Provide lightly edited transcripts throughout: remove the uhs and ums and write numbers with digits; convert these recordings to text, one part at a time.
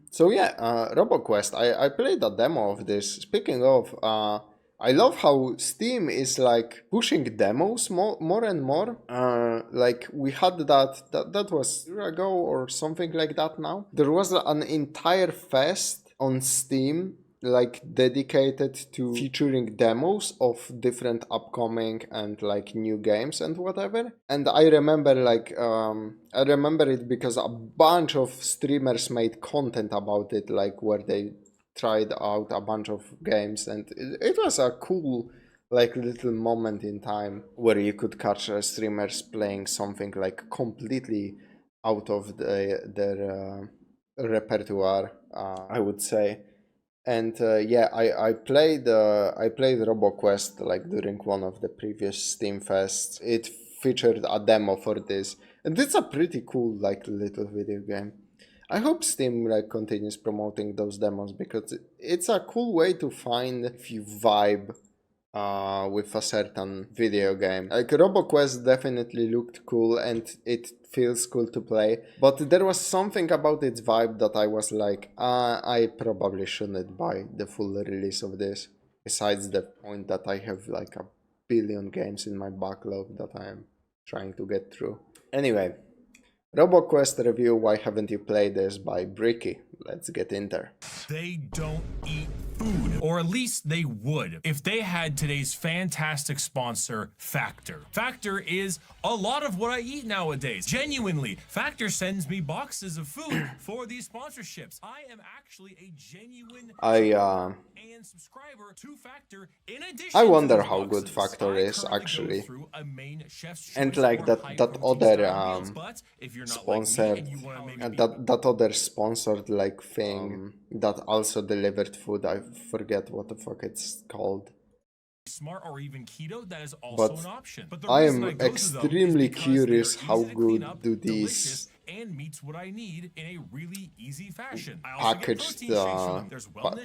So yeah, Roboquest. I played a demo of this. Speaking of, I love how Steam is like pushing demos more and more. Like we had that was a year ago or something like that. Now there was an entire fest on Steam like dedicated to featuring demos of different upcoming and like new games and whatever. And I remember I remember it because a bunch of streamers made content about it, like where they tried out a bunch of games, and it was a cool like little moment in time where you could catch streamers playing something like completely out of their repertoire, I would say. And yeah, I played Roboquest like during one of the previous Steam Fests. It featured a demo for this, and it's a pretty cool like little video game. I hope Steam like continues promoting those demos because it's a cool way to find if you vibe with a certain video game. Like Roboquest definitely looked cool and it feels cool to play, but there was something about its vibe that I was like, I probably shouldn't buy the full release of this. Besides the point that I have like a billion games in my backlog that I am trying to get through. Anyway, Roboquest review, Why Haven't You Played This by Bricky. Let's get in there. They don't eat food, or at least they would if they had today's fantastic sponsor, Factor. Factor is a lot of what I eat nowadays. Genuinely, Factor sends me boxes of food for these sponsorships. I am actually a genuine and subscriber to Factor. In addition, I wonder how good Factor is actually, and like that other sponsored that other sponsored like thing that also delivered food. I forget what the fuck it's called. Smart or even keto, that is also an option. But I am extremely curious how good do these and meets what I need in a really easy fashion. packaged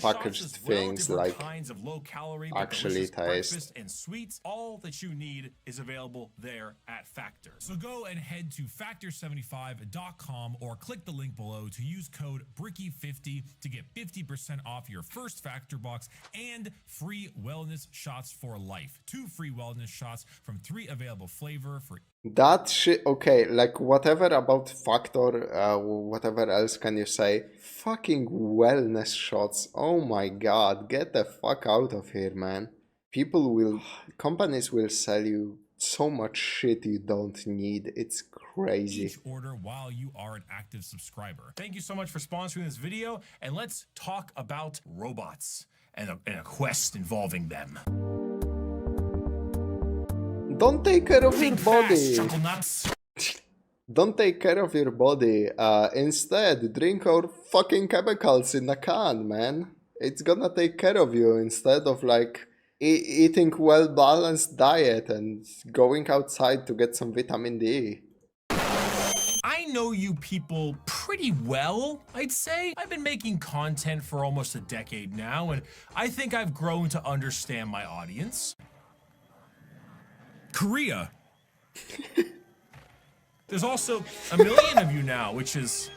packaged things like kinds of low calorie actually taste. And sweets. All that you need is available there at Factor. So go and head to factor75.com or click the link below to use code Bricky50 to get 50% off your first Factor box and free wellness shots for life. 2 free wellness shots from 3 available flavor for that shit. Okay, like whatever about Factor, whatever else can you say? Fucking wellness shots. Oh my god, get the fuck out of here, man. Companies will sell you so much shit you don't need. It's crazy. Each order while you are an active subscriber. Thank you so much for sponsoring this video, and let's talk about robots and a quest involving them. Don't take care of your body. Don't take care of your body. Instead, drink our fucking chemicals in a can, man. It's gonna take care of you instead of like eating well-balanced diet and going outside to get some vitamin D. I know you people pretty well, I'd say. I've been making content for almost a decade now, and I think I've grown to understand my audience. Korea. There's also a million of you now, which is...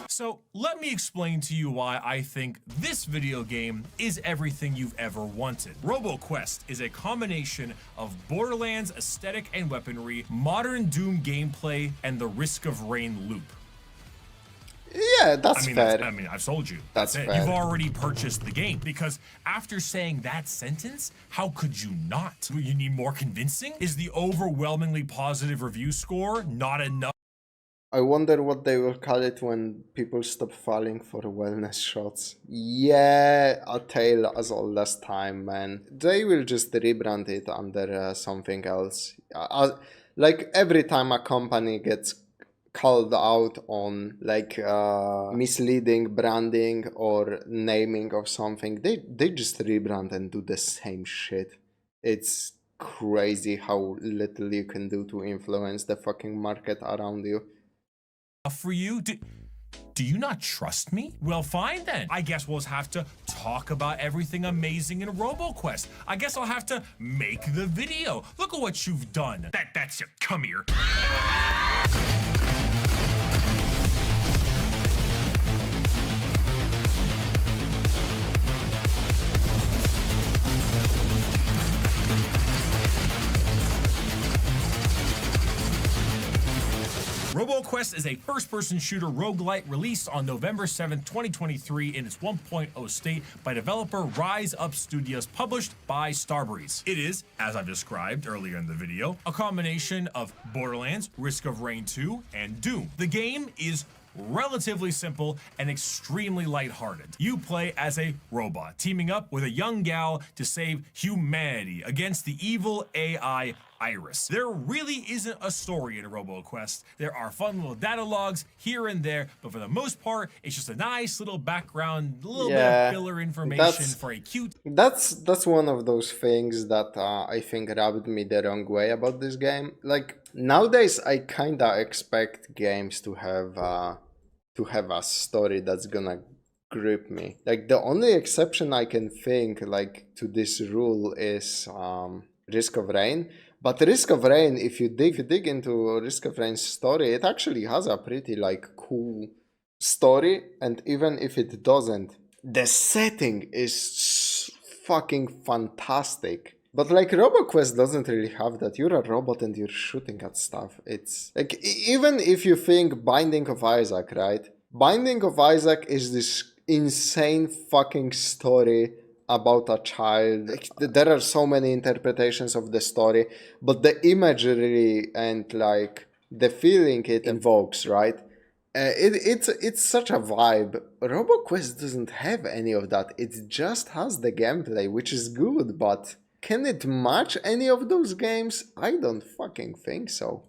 So let me explain to you why I think this video game is everything you've ever wanted. Roboquest is a combination of Borderlands aesthetic and weaponry, modern Doom gameplay, and the Risk of Rain loop. Yeah, that's fair. I've sold you. That's fair. You've already purchased the game, because after saying that sentence, how could you not? You need more convincing? Is the overwhelmingly positive review score not enough? I wonder what they will call it when people stop falling for wellness shots. Yeah, a tale as old as time, man. They will just rebrand it under something else. Like every time a company gets called out on like misleading branding or naming of something, they just rebrand and do the same shit. It's crazy how little you can do to influence the fucking market around you. For you? Do you not trust me? Well, fine then. I guess we'll have to talk about everything amazing in Roboquest. I guess I'll have to make the video. Look at what you've done. That's it. Come here. Roboquest is a first-person shooter roguelike released on November 7th, 2023 in its 1.0 state by developer Rise Up Studios, published by Strawberin0. It is, as I've described earlier in the video, a combination of Borderlands, Risk of Rain 2, and Doom. The game is relatively simple and extremely lighthearted. You play as a robot, teaming up with a young gal to save humanity against the evil AI Iris. There really isn't a story in Roboquest. There are fun little data logs here and there, but for the most part, it's just a nice little background, a little bit of filler information for a cute... That's one of those things that I think rubbed me the wrong way about this game. Like, nowadays, I kinda expect games to have a story that's gonna grip me. Like, the only exception I can think, like, to this rule is Risk of Rain. But Risk of Rain, if you dig into Risk of Rain's story, it actually has a pretty, like, cool story. And even if it doesn't, the setting is fucking fantastic. But like, Roboquest doesn't really have that. You're a robot and you're shooting at stuff. It's like, even if you think Binding of Isaac, right? Binding of Isaac is this insane fucking story about a child. Like, there are so many interpretations of the story, but the imagery and like the feeling it invokes, right? It's such a vibe. Roboquest doesn't have any of that. It just has the gameplay, which is good, but can it match any of those games? I don't fucking think so.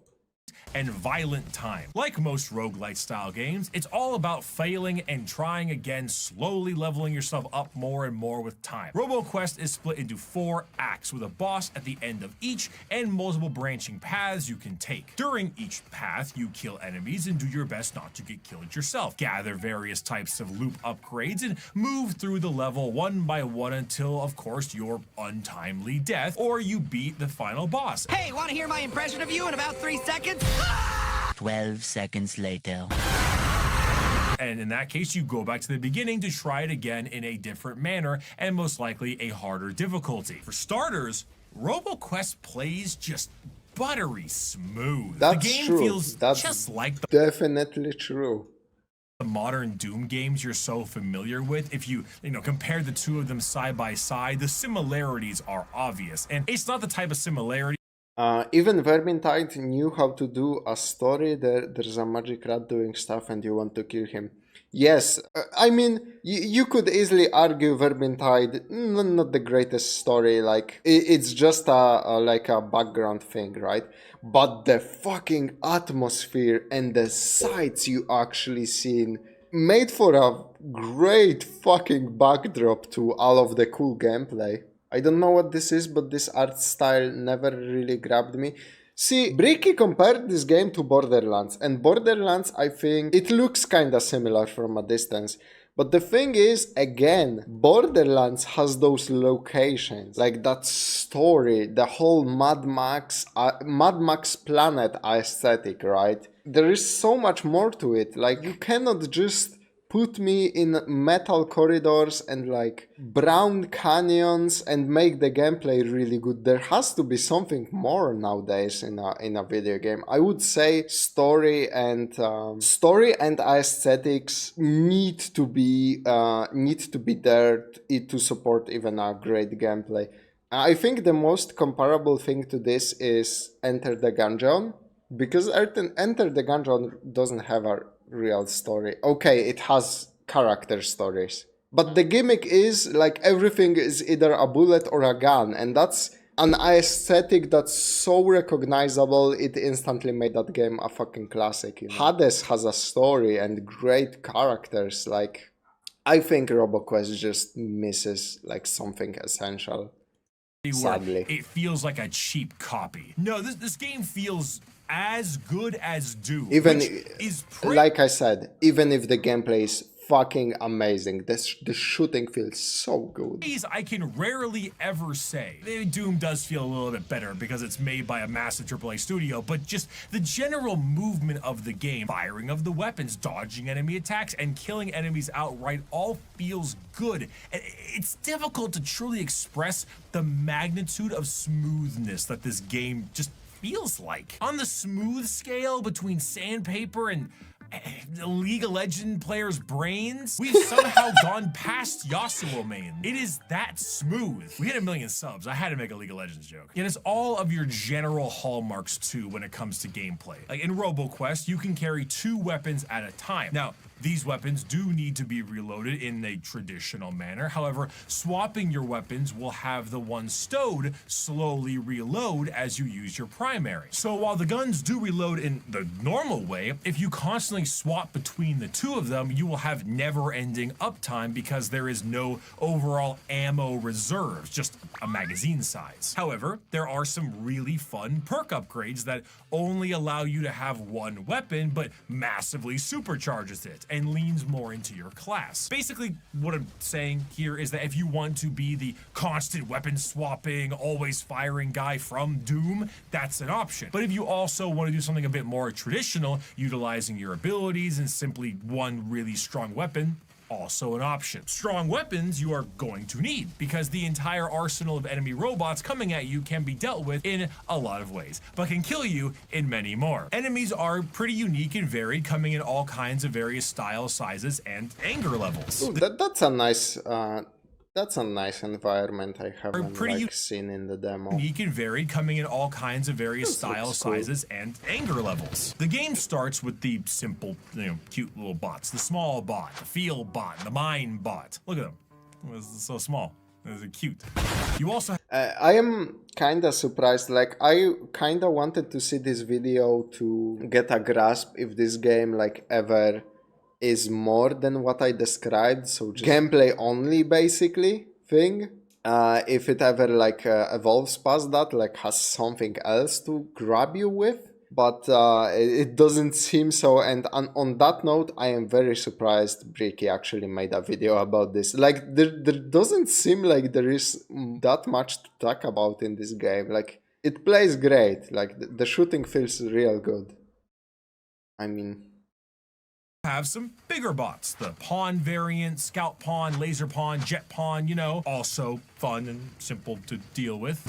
And violent time. Like most roguelite style games, it's all about failing and trying again, slowly leveling yourself up more and more with time. Roboquest is split into 4 acts with a boss at the end of each and multiple branching paths you can take. During each path, you kill enemies and do your best not to get killed yourself. Gather various types of loot upgrades and move through the level one by one until, of course, your untimely death or you beat the final boss. Hey, want to hear my impression of you in about 3 seconds? 12 seconds later. And in that case, you go back to the beginning to try it again in a different manner and most likely a harder difficulty. For starters, Roboquest plays just buttery smooth. That's the game true. feels That's just like the definitely true. modern Doom games you're so familiar with. If you compare the two of them side by side, the similarities are obvious. And it's not the type of similarity Even Vermintide knew how to do a story. There's a magic rat doing stuff and you want to kill him. Yes, I mean, you could easily argue Vermintide, not the greatest story, like, it's just like a background thing, right? But the fucking atmosphere and the sights you actually seen made for a great fucking backdrop to all of the cool gameplay. I don't know what this is, but this art style never really grabbed me. See, Bricky compared this game to Borderlands, and Borderlands, I think, it looks kinda similar from a distance. But the thing is, again, Borderlands has those locations, like that story, the whole Mad Max planet aesthetic, right? There is so much more to it, like, you cannot just put me in metal corridors and like brown canyons and make the gameplay really good. There has to be something more nowadays in a video game. I would say story and aesthetics need to be there to support even a great gameplay. I think the most comparable thing to this is Enter the Gungeon, because Enter the Gungeon doesn't have a real story. Okay, it has character stories, but the gimmick is like everything is either a bullet or a gun, and that's an aesthetic that's so recognizable it instantly made that game a fucking classic. Hades has a story and great characters. Like, I think Roboquest just misses like something essential. Sadly, it feels like a cheap copy. No, this game feels as good as Doom. Even is like I said, even if the gameplay is fucking amazing, the shooting feels so good. I can rarely ever say. Maybe Doom does feel a little bit better because it's made by a massive AAA studio, but just the general movement of the game, firing of the weapons, dodging enemy attacks, and killing enemies outright all feels good. It's difficult to truly express the magnitude of smoothness that this game just feels like. On the smooth scale between sandpaper and the League of Legends players' brains, we've somehow gone past Yasuo main. It is that smooth. We hit 1 million subs. I had to make a League of Legends joke. It has all of your general hallmarks too when it comes to gameplay. Like in Roboquest, you can carry 2 weapons at a time. Now, these weapons do need to be reloaded in a traditional manner. However, swapping your weapons will have the one stowed slowly reload as you use your primary. So while the guns do reload in the normal way, if you constantly swap between the 2 of them, you will have never-ending uptime because there is no overall ammo reserves, just a magazine size. However, there are some really fun perk upgrades that only allow you to have one weapon but massively supercharges it and leans more into your class. Basically, what I'm saying here is that if you want to be the constant weapon swapping, always firing guy from Doom, that's an option. But if you also want to do something a bit more traditional, utilizing your abilities and simply one really strong weapon, also an option. Strong weapons you are going to need because the entire arsenal of enemy robots coming at you can be dealt with in a lot of ways, but can kill you in many more. Enemies are pretty unique and varied, coming in all kinds of various styles, sizes, and anger levels. Ooh, that's a nice environment I haven't seen in the demo. Unique and varied, coming in all kinds of various styles, sizes, and anger levels. The game starts with the simple, cute little bots. The small bot, the field bot, the mine bot. Look at them. It's so small. They're cute. You also I am kinda surprised, like I kinda wanted to see this video to get a grasp if this game like ever is more than what I described, so just gameplay only basically thing. If it ever like evolves past that, like has something else to grab you with, but it doesn't seem so. And on that note, I am very surprised Bricky actually made a video about this. Like there doesn't seem like there is that much to talk about in this game. Like it plays great, like the shooting feels real good. I mean, have some bigger bots. The pawn variant, scout pawn, laser pawn, jet pawn, also fun and simple to deal with.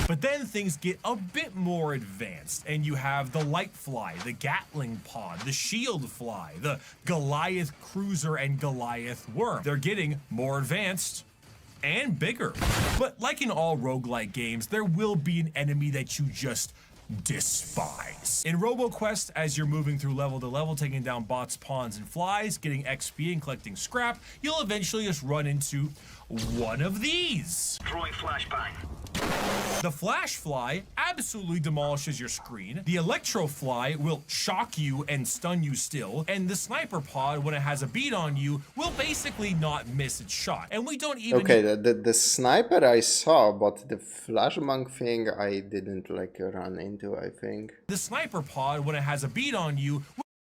But then things get a bit more advanced, and you have the light fly, the Gatling pod, the shield fly, the Goliath cruiser, and Goliath worm. They're getting more advanced and bigger. But like in all roguelike games, there will be an enemy that you just despise. In Roboquest, as you're moving through level to level, taking down bots, pawns, and flies, getting XP and collecting scrap, you'll eventually just run into one of these. Throwing flashbang. The flash fly absolutely demolishes your screen. The electro fly will shock you and stun you still. And the sniper pod, when it has a beat on you, will basically not miss its shot. And we don't even... Okay, the sniper I saw, but the flashbang thing I didn't like run into, I think. The sniper pod, when it has a beat on you...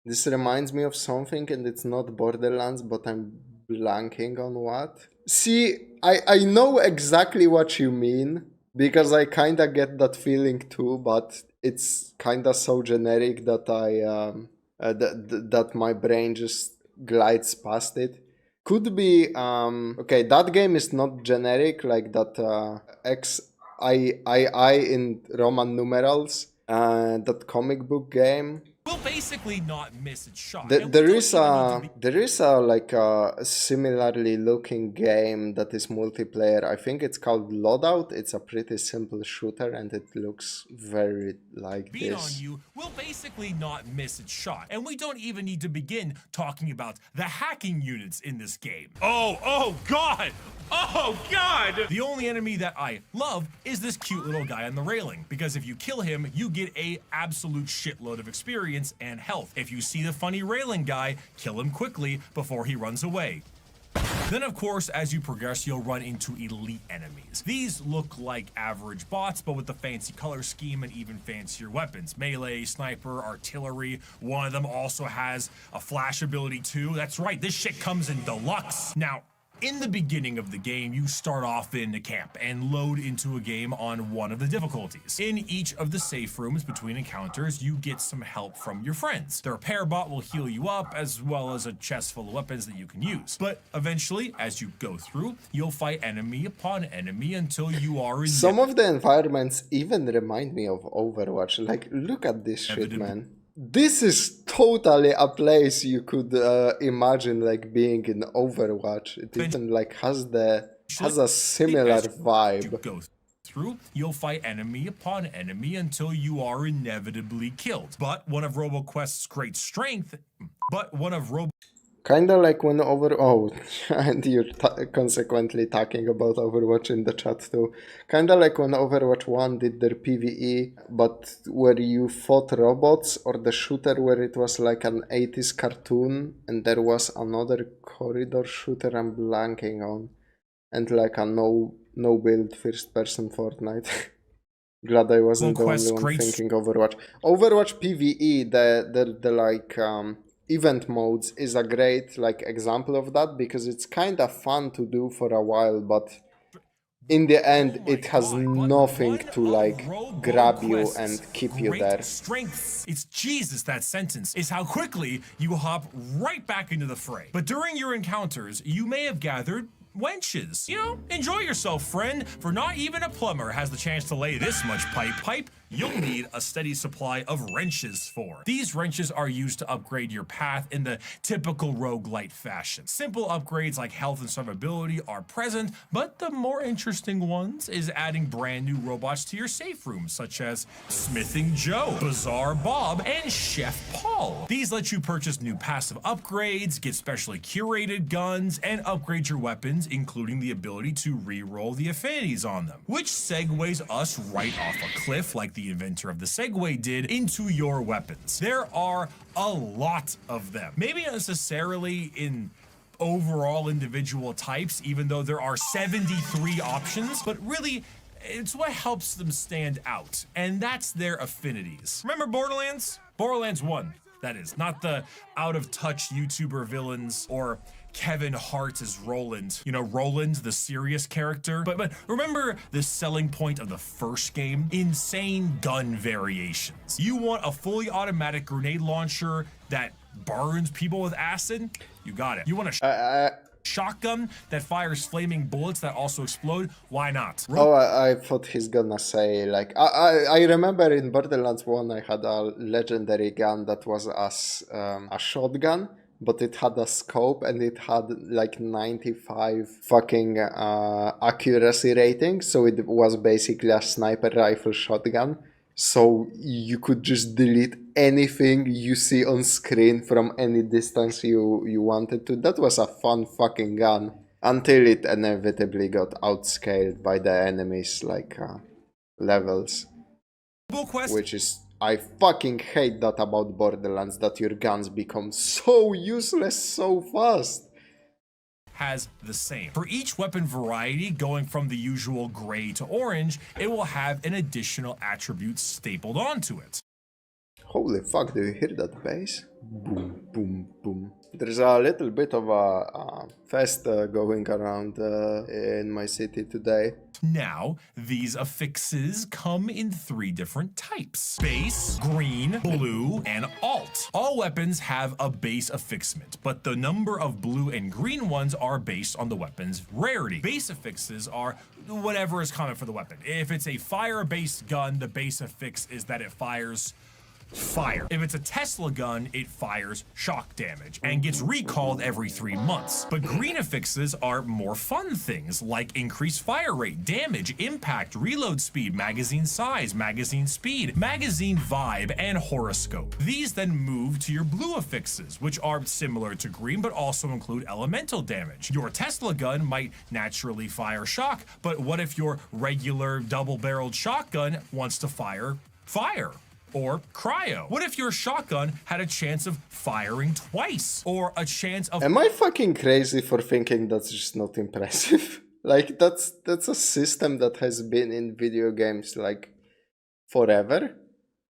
This reminds me of something, and it's not Borderlands, but I'm blanking on what. See, I know exactly what you mean, because I kinda get that feeling too, but it's kinda so generic that that my brain just glides past it. Could be, okay, that game is not generic, like that XIII in Roman numerals, that comic book game. Will basically not miss its shot. There is a like a similarly looking game that is multiplayer. I think it's called Loadout. It's a pretty simple shooter and it looks very like beat this. On you will basically not miss its shot. And we don't even need to begin talking about the hacking units in this game. Oh god! Oh god! The only enemy that I love is this cute little guy on the railing, because if you kill him, you get a absolute shitload of experience and health. If you see the funny railing guy, kill him quickly before he runs away. Then of course, as you progress, you'll run into elite enemies. These look like average bots, but with the fancy color scheme and even fancier weapons. Melee, sniper, artillery. One of them also has a flash ability too. That's right, this shit comes in deluxe. Now, In the beginning of the game, you start off in a camp and load into a game on one of the difficulties. In each of the safe rooms between encounters, you get some help from your friends. Their repair bot will heal you up, as well as a chest full of weapons that you can use. But eventually, as you go through, you'll fight enemy upon enemy until you are in Some of the environments even remind me of Overwatch. Like, look at this shit, man. This is totally a place you could imagine like being in Overwatch. It even like has a similar vibe. You go through, you'll fight enemy upon enemy until you are inevitably killed. But one of Roboquest's great strength, Kinda like when and you're consequently talking about Overwatch in the chat too. Kinda like when Overwatch 1 did their PvE, but where you fought robots, or the shooter where it was like an 80s cartoon, and there was another corridor shooter I'm blanking on, and like a no build first person Fortnite. Glad I wasn't the only one thinking Overwatch. Overwatch PvE, the like event modes is a great like example of that, because it's kind of fun to do for a while, but in the end it has nothing to like grab you and keep you there. Strength, it's Jesus, that sentence, is how quickly you hop right back into the fray. But during your encounters, you may have gathered wenches. You know, enjoy yourself, friend, for not even a plumber has the chance to lay this much pipe. You'll need a steady supply of wrenches for. These wrenches are used to upgrade your path in the typical roguelite fashion. Simple upgrades like health and survivability are present, but the more interesting ones is adding brand new robots to your safe rooms, such as Smithing Joe, Bazaar Bob, and Chef Paul. These let you purchase new passive upgrades, get specially curated guns, and upgrade your weapons, including the ability to re-roll the affinities on them, which segues us right off a cliff like the inventor of the Segway did into your weapons. There are a lot of them. Maybe not necessarily in overall individual types, even though there are 73 options, but really it's what helps them stand out, and that's their affinities. Remember Borderlands? Borderlands 1, that is, not the out-of-touch YouTuber villains or Kevin Hart as Roland. You know, Roland, the serious character. But remember the selling point of the first game? Insane gun variations. You want a fully automatic grenade launcher that burns people with acid? You got it. You want a shotgun that fires flaming bullets that also explode? Why not? I thought he's gonna say like I remember in Borderlands 1 I had a legendary gun that was a shotgun, but it had a scope and it had like 95 fucking accuracy rating, so it was basically a sniper rifle shotgun. So you could just delete anything you see on screen from any distance you wanted to. That was a fun fucking gun, until it inevitably got outscaled by the enemies like levels. Roboquest, which is, I fucking hate that about Borderlands, that your guns become so useless so fast. Has the same. For each weapon variety, going from the usual gray to orange, it will have an additional attribute stapled onto it. Holy fuck, do you hear that bass? Boom, boom, boom. There's a little bit of a fest going around in my city today. Now, these affixes come in 3 different types: base, green, blue, and alt. All weapons have a base affixment, but the number of blue and green ones are based on the weapon's rarity. Base affixes are whatever is common for the weapon. If it's a fire-based gun, the base affix is that it fires fire. If it's a Tesla gun, it fires shock damage and gets recalled every 3 months. But green affixes are more fun things like increased fire rate, damage, impact, reload speed, magazine size, magazine speed, magazine vibe, and horoscope. These then move to your blue affixes, which are similar to green but also include elemental damage. Your Tesla gun might naturally fire shock, but what if your regular double-barreled shotgun wants to fire fire? Or cryo? What if your shotgun had a chance of firing twice? Or a chance of... Am I fucking crazy for thinking that's just not impressive? Like, that's a system that has been in video games, like, forever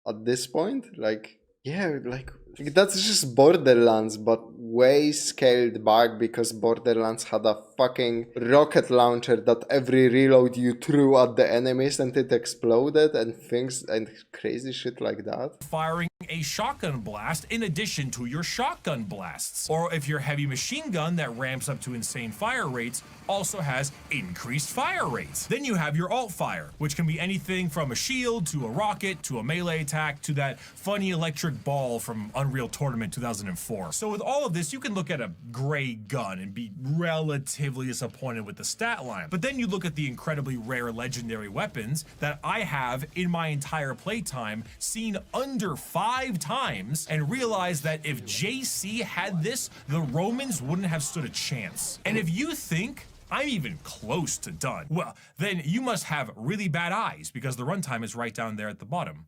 at this point. Like, yeah, like that's just Borderlands, but way scaled back because Borderlands had a fucking rocket launcher that every reload you threw at the enemies and it exploded and things and crazy shit like that. Firing a shotgun blast in addition to your shotgun blasts. Or if your heavy machine gun that ramps up to insane fire rates also has increased fire rates. Then you have your alt fire, which can be anything from a shield to a rocket to a melee attack to that funny electric ball from Unreal Tournament 2004. So with all of this, you can look at a gray gun and be relatively disappointed with the stat line. But then you look at the incredibly rare legendary weapons that I have in my entire playtime seen under 5 times and realize that if JC had this, the Romans wouldn't have stood a chance. And if you think I'm even close to done, well, then you must have really bad eyes because the runtime is right down there at the bottom.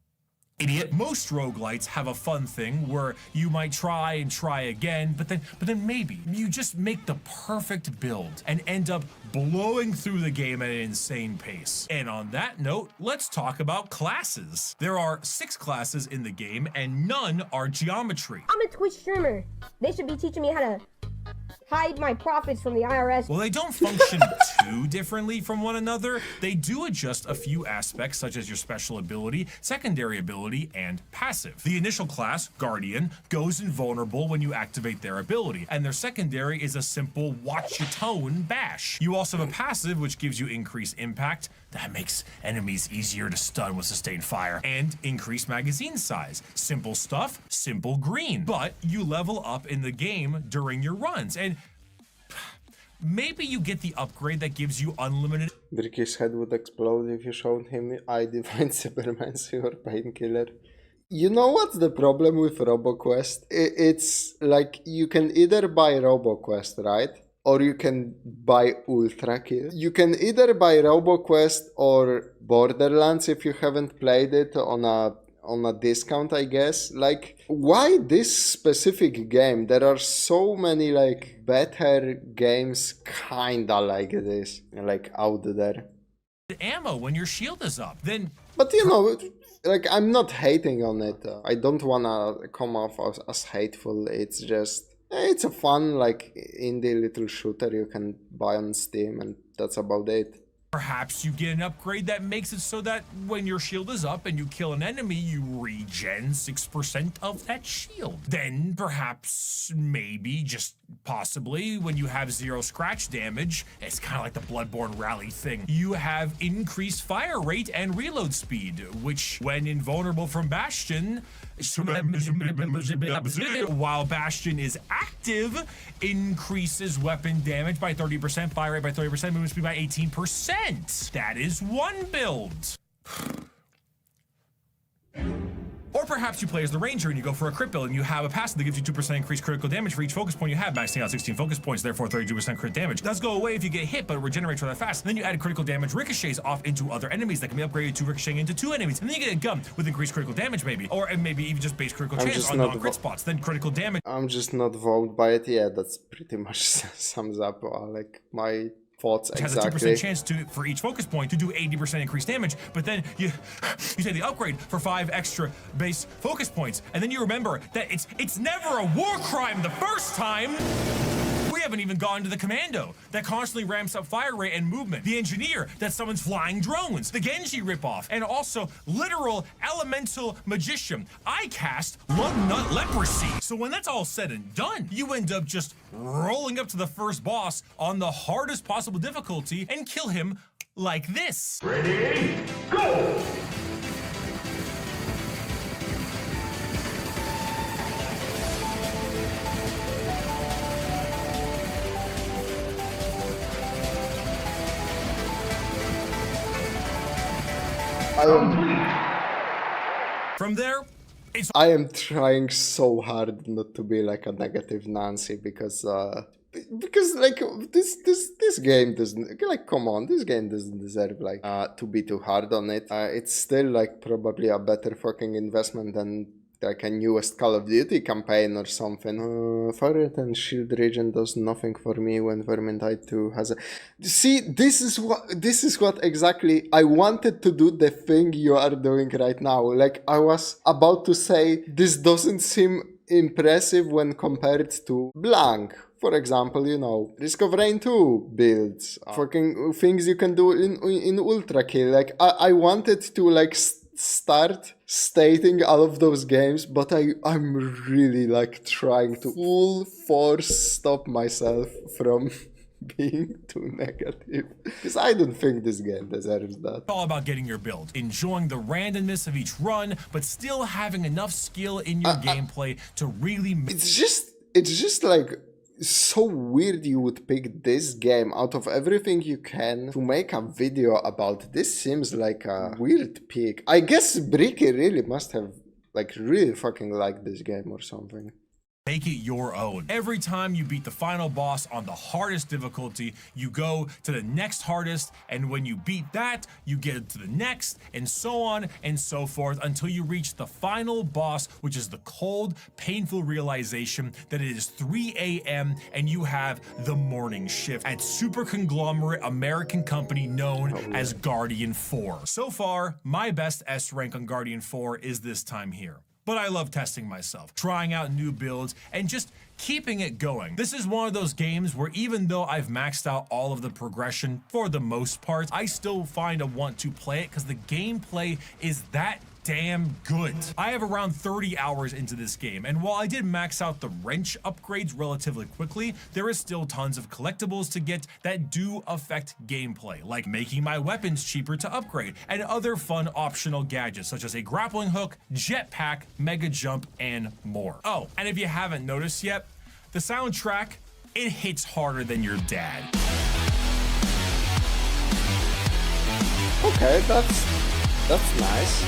Idiot. Most roguelites have a fun thing where you might try and try again, but then maybe you just make the perfect build and end up blowing through the game at an insane pace. And on that note, let's talk about classes. There are 6 classes in the game and none are geometry. I'm a Twitch streamer. They should be teaching me how to hide my profits from the IRS. Well, they don't function too differently from one another. They do adjust a few aspects such as your special ability, secondary ability, and passive. The initial class, Guardian, goes invulnerable when you activate their ability, and their secondary is a simple watch your tone bash. You also have a passive which gives you increased impact, that makes enemies easier to stun with sustained fire, and increased magazine size. Simple stuff, simple green. But you level up in the game during your runs, and maybe you get the upgrade that gives you unlimited. Bricky's head would explode if you showed him I Divine Supermancy or Painkiller. You know what's the problem with Roboquest? It's like you can either buy Roboquest, right? Or you can buy Ultra Kill. You can either buy Roboquest or Borderlands if you haven't played it on a discount, I guess. Like, why this specific game? There are so many like better games kinda like this, like out there. Ammo when your shield is up. Then but you know, like, I'm not hating on it. I don't wanna come off as hateful. It's just, it's a fun, like, indie little shooter you can buy on Steam, and that's about it. perhaps you get an upgrade that makes it so that when your shield is up and you kill an enemy, you regen 6% of that shield. Then perhaps, maybe, just possibly, when you have 0 scratch damage, it's kind of like the Bloodborne rally thing, you have increased fire rate and reload speed, which, when invulnerable from Bastion, while Bastion is active, increases weapon damage by 30%, fire rate by 30%, movement speed by 18%. That is one build. Or perhaps you play as the Ranger and you go for a crit build and you have a passive that gives you 2% increased critical damage for each focus point you have, maxing out 16 focus points, therefore 32% crit damage. It does go away if you get hit, but it regenerates rather fast. And then you add critical damage ricochets off into other enemies that can be upgraded to ricocheting into 2 enemies. And then you get a gun with increased critical damage maybe, or maybe even just base critical chance on non-crit spots, then critical damage. I'm just not wowed by it. Yeah, that's pretty much sums up like my thoughts exactly. Has a 2% chance for each focus point to do 80% increased damage, but then you take the upgrade for 5 extra base focus points, and then you remember that it's never a war crime the first time. We haven't even gotten to the commando that constantly ramps up fire rate and movement, the engineer that summons flying drones, the Genji ripoff, and also literal elemental magician. I cast Lug Nut Leprosy. So when that's all said and done, you end up just rolling up to the first boss on the hardest possible difficulty and kill him like this. Ready, go! From there, I am trying so hard not to be like a negative Nancy because like this game doesn't, like, come on, this game doesn't deserve like to be too hard on it. It's still like probably a better fucking investment than like a newest Call of Duty campaign or something. Fire rate and shield regen does nothing for me when Vermintide 2 has a... See, this is what exactly I wanted to do, the thing you are doing right now. Like, I was about to say, this doesn't seem impressive when compared to Blank, For example, you know, Strawberin0 builds, fucking things you can do in Ultra Kill. Like, I wanted to, like, start stating all of those games, but I'm really, like, trying to full force stop myself from being too negative, because I don't think this game deserves that. It's all about getting your build, enjoying the randomness of each run, but still having enough skill in your gameplay to really it's just like so weird you would pick this game out of everything you can to make a video about. This seems like a weird pick. I guess Bricky really must have like really fucking liked this game or something. Make it your own. Every time you beat the final boss on the hardest difficulty, you go to the next hardest, and when you beat that, you get to the next, and so on and so forth until you reach the final boss, which is the cold, painful realization that it is 3 a.m. and you have the morning shift at super conglomerate American company known as Guardian 4. So far, my best S rank on Guardian 4 is this time here. But I love testing myself, trying out new builds, and just keeping it going. This is one of those games where even though I've maxed out all of the progression for the most part, I still find a want to play it because the gameplay is that damn good. I have around 30 hours into this game, and while I did max out the wrench upgrades relatively quickly, there is still tons of collectibles to get that do affect gameplay, like making my weapons cheaper to upgrade, and other fun optional gadgets such as a grappling hook, jetpack, mega jump, and more. Oh, and if you haven't noticed yet, the soundtrack, it hits harder than your dad. Okay, that's nice.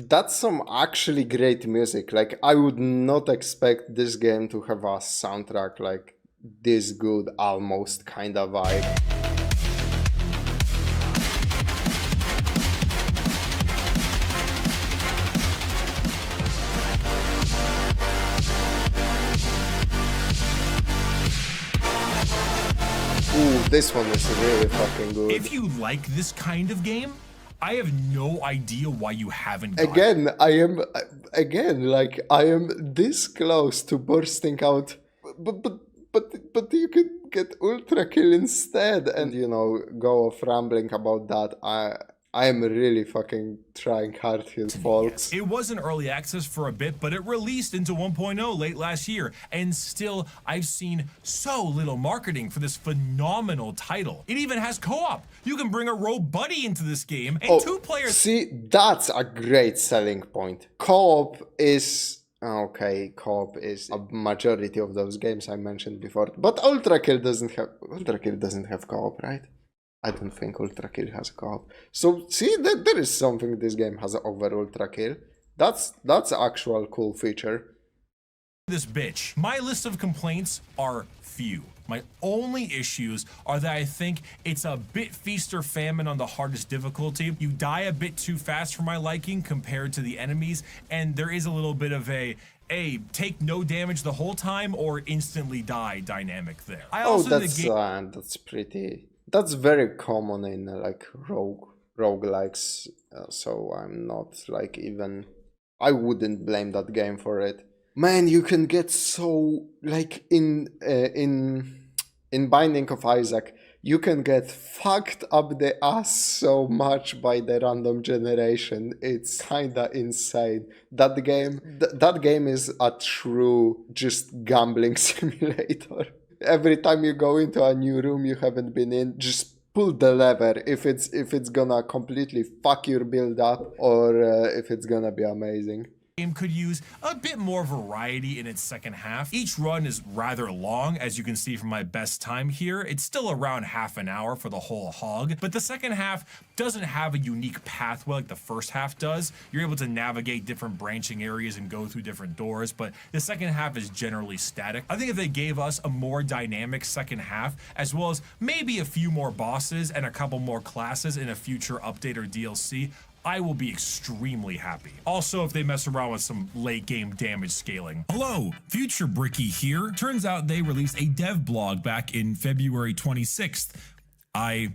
That's some actually great music. Like, I would not expect this game to have a soundtrack like this good, almost kind of vibe. Ooh, this one is really fucking good. If you like this kind of game, I have no idea why you haven't got Again, I am this close to bursting out, but you can get Ultra Kill instead, and you know, go off rambling about that. I am really fucking trying hard here, folks. It was in early access for a bit, but it released into 1.0 late last year, and still I've seen so little marketing for this phenomenal title. It even has co-op. You can bring a rogue buddy into this game, and 2 players. See, that's a great selling point. Co-op is okay. Co-op is a majority of those games I mentioned before, but Ultra Kill doesn't have co-op, right? I don't think Ultra Kill has a co-op. So see, there is something this game has over Ultra Kill. That's actual cool feature. This bitch. My list of complaints are few. My only issues are that I think it's a bit feast or famine on the hardest difficulty. You die a bit too fast for my liking compared to the enemies, and there is a little bit of a take no damage the whole time or instantly die dynamic there. That's very common in like roguelikes, so I'm not like I wouldn't blame that game for it. Man, you can get so like in Binding of Isaac, you can get fucked up the ass so much by the random generation. It's kinda insane. That game is a true just gambling simulator. Every time you go into a new room you haven't been in, just pull the lever if it's gonna completely fuck your build up or if it's gonna be amazing. Game could use a bit more variety in its second half. Each run is rather long, as you can see from my best time here. It's still around half an hour for the whole hog, but the second half doesn't have a unique pathway like the first half does. You're able to navigate different branching areas and go through different doors, but the second half is generally static. I think if they gave us a more dynamic second half, as well as maybe a few more bosses and a couple more classes in a future update or DLC, I will be extremely happy. Also, if they mess around with some late game damage scaling. Hello, future Bricky here. Turns out they released a dev blog back in February 26th. I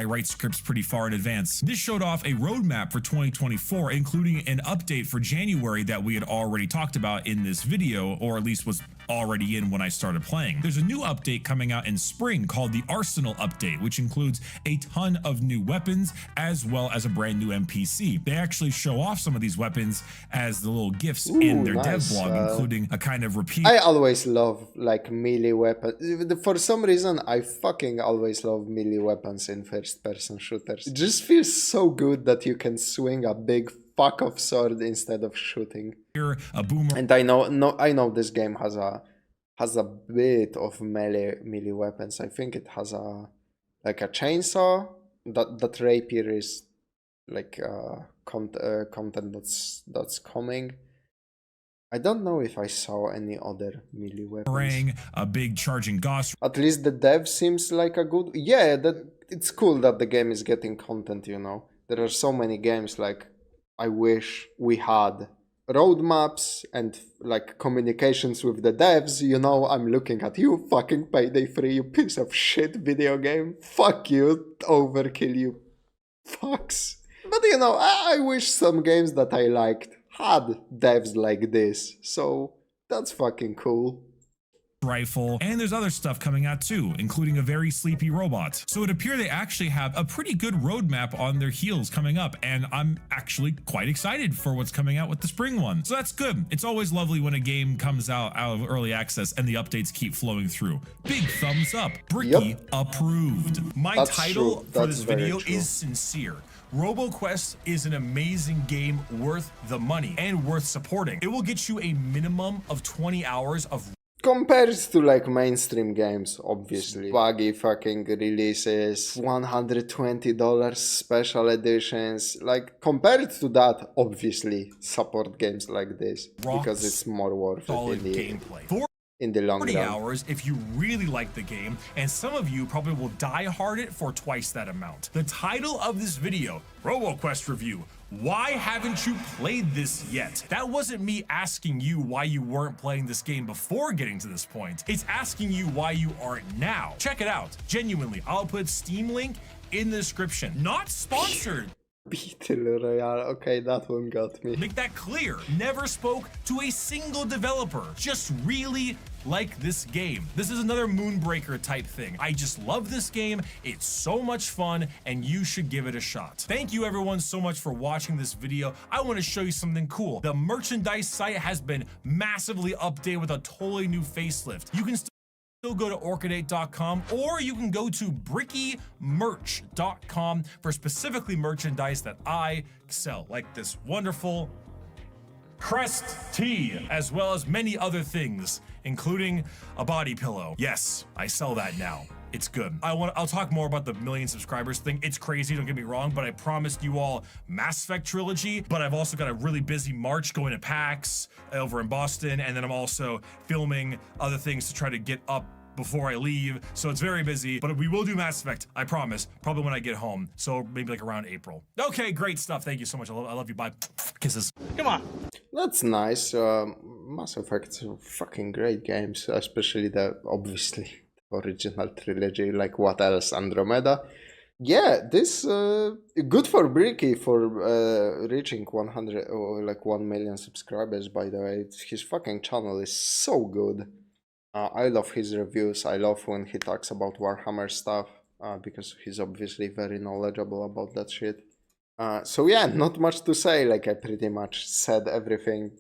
write scripts pretty far in advance. This showed off a roadmap for 2024, including an update for January that we had already talked about in this video, or at least was already in when I started playing. There's a new update coming out in spring called the Arsenal Update, which includes a ton of new weapons as well as a brand new NPC. They actually show off some of these weapons as the little gifts in their dev blog, including a kind of repeat. I always love like melee weapons. For some reason, I fucking always love melee weapons in first-person shooters. It just feels so good that you can swing a big fuck off sword instead of shooting. A boomer. And I know this game has a bit of melee weapons. I think it has a chainsaw. That rapier is like content that's coming. I don't know if I saw any other melee weapons. A big charging gauss. At least the dev seems like a good. Yeah, that it's cool that the game is getting content. You know, there are so many games like I wish we had roadmaps and like communications with the devs. You know, I'm looking at you, fucking Payday 3, you piece of shit video game. Fuck you, Overkill, you fucks. But you know, I wish some games that I liked had devs like this. So that's fucking cool. Rifle, and there's other stuff coming out too, including a very sleepy robot. So it appears they actually have a pretty good roadmap on their heels coming up, and I'm actually quite excited for what's coming out with the spring one. So that's good. It's always lovely when a game comes out of early access and the updates keep flowing through. Big thumbs up. Bricky approved. My title for this video is sincere. Roboquest is an amazing game worth the money and worth supporting. It will get you a minimum of 20 hours of compared to like mainstream games, obviously. Buggy fucking releases, $120 special editions. Like, compared to that, obviously, support games like this. Because it's more worth it in the long run. 40 hours if you really like the game, and some of you probably will die hard it for twice that amount. The title of this video, Roboquest Review. Why haven't you played this yet? That wasn't me asking you why you weren't playing this game before getting to this point. It's asking you why you aren't now. Check it out. Genuinely, I'll put Steam link in the description. Not sponsored. Battle Royale, okay, that one got me. Make that clear. Never spoke to a single developer. Just really like this game. This is another Moonbreaker type thing. I just love this game. It's so much fun, and you should give it a shot. Thank you everyone so much for watching this video. I want to show you something cool. The merchandise site has been massively updated with a totally new facelift. You can still go to orchidate.com, or you can go to brickymerch.com for specifically merchandise that I sell, like this wonderful Crest tee, as well as many other things, including a body pillow. Yes, I sell that now. It's good. I'll talk more about the million subscribers thing. It's crazy, don't get me wrong, but I promised you all Mass Effect trilogy, but I've also got a really busy March going to PAX over in Boston, and then I'm also filming other things to try to get up before I leave, so it's very busy, but we will do Mass Effect, I promise, probably when I get home, so maybe like around April. Okay, great stuff. Thank you so much. I love you. Bye. Kisses. Come on. That's nice. Mass Effect's fucking great games, especially the, obviously, original trilogy, like what else, Andromeda. Yeah, this good for Bricky for reaching 100 or like 1 million subscribers, by the way. His fucking channel is so good. I love his reviews. I love when he talks about Warhammer stuff because he's obviously very knowledgeable about that shit. So yeah, not much to say. Like I pretty much said everything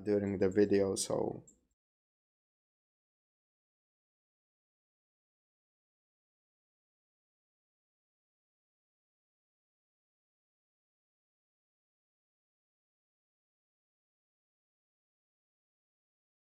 during the video. So